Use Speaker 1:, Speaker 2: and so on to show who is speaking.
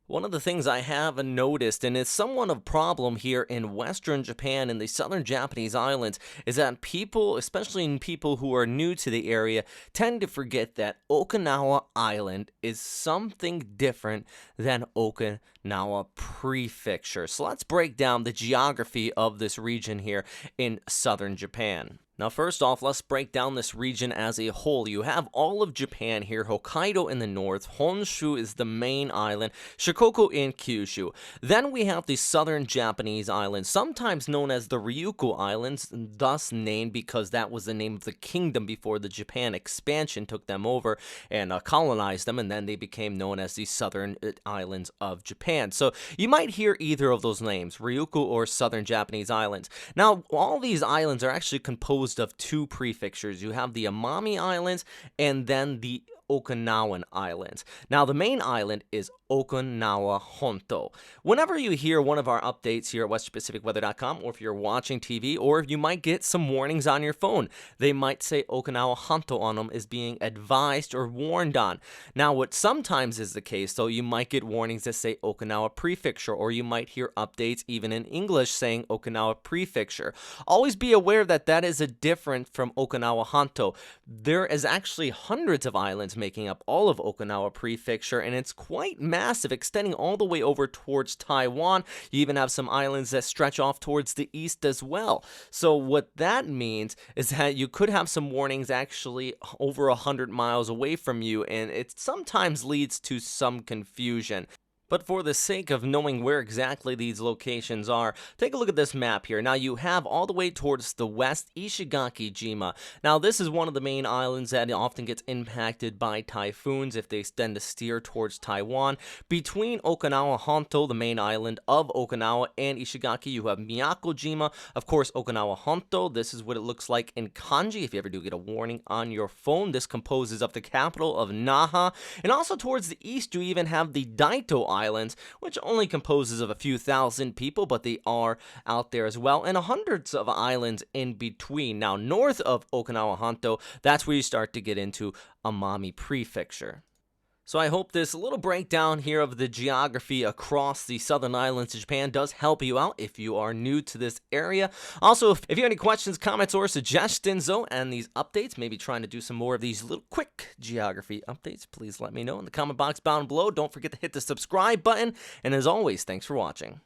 Speaker 1: One of the things I have noticed, and it's somewhat of a problem here in Western Japan and the southern Japanese islands, is that people, especially in people who are new to the area, tend to forget that Okinawa Island is something different than Okinawa Prefecture. So let's break down the geography of this region here in southern Japan. Now, first off, let's break down this region as a whole. You have all of Japan here, Hokkaido in the north, Honshu is the main island, Shikoku and Kyushu. Then we have the southern Japanese islands, sometimes known as the Ryukyu Islands, thus named because that was the name of the kingdom before the Japan expansion took them over and colonized them, and then they became known as the southern islands of Japan. So you might hear either of those names, Ryukyu or southern Japanese islands. Now, all these islands are actually composed of two prefectures. You have the Amami Islands and then the Okinawan Islands. Now, the main island is Okinawa Honto. Whenever you hear one of our updates here at westpacificweather.com, or if you're watching TV, or you might get some warnings on your phone, they might say Okinawa Honto on them is being advised or warned on. Now, what sometimes is the case, though, you might get warnings that say Okinawa Prefecture, or you might hear updates even in English saying Okinawa Prefecture. Always be aware that that is a different from Okinawa Honto. There is actually hundreds of islands making up all of Okinawa Prefecture, and it's quite massive, extending all the way over towards Taiwan. You even have some islands that stretch off towards the east as well. So what that means is that you could have some warnings actually over 100 miles away from you, and it sometimes leads to some confusion. But for the sake of knowing where exactly these locations are, take a look at this map here. Now, you have all the way towards the west Ishigaki-jima. Now, this is one of the main islands that often gets impacted by typhoons if they tend to steer towards Taiwan. Between Okinawa Honto, the main island of Okinawa, and Ishigaki, you have Miyako-jima. Of course, Okinawa Honto, this is what it looks like in kanji if you ever do get a warning on your phone. This composes of the capital of Naha. And also towards the east, you even have the Daito Islands, which only composes of a few thousand people, but they are out there as well, and hundreds of islands in between. Now, north of Okinawa Honto, that's where you start to get into Amami Prefecture. So I hope this little breakdown here of the geography across the southern islands of Japan does help you out if you are new to this area. Also, if you have any questions, comments, or suggestions, though, and these updates, maybe trying to do some more of these little quick geography updates, please let me know in the comment box down below. Don't forget to hit the subscribe button, and as always, thanks for watching.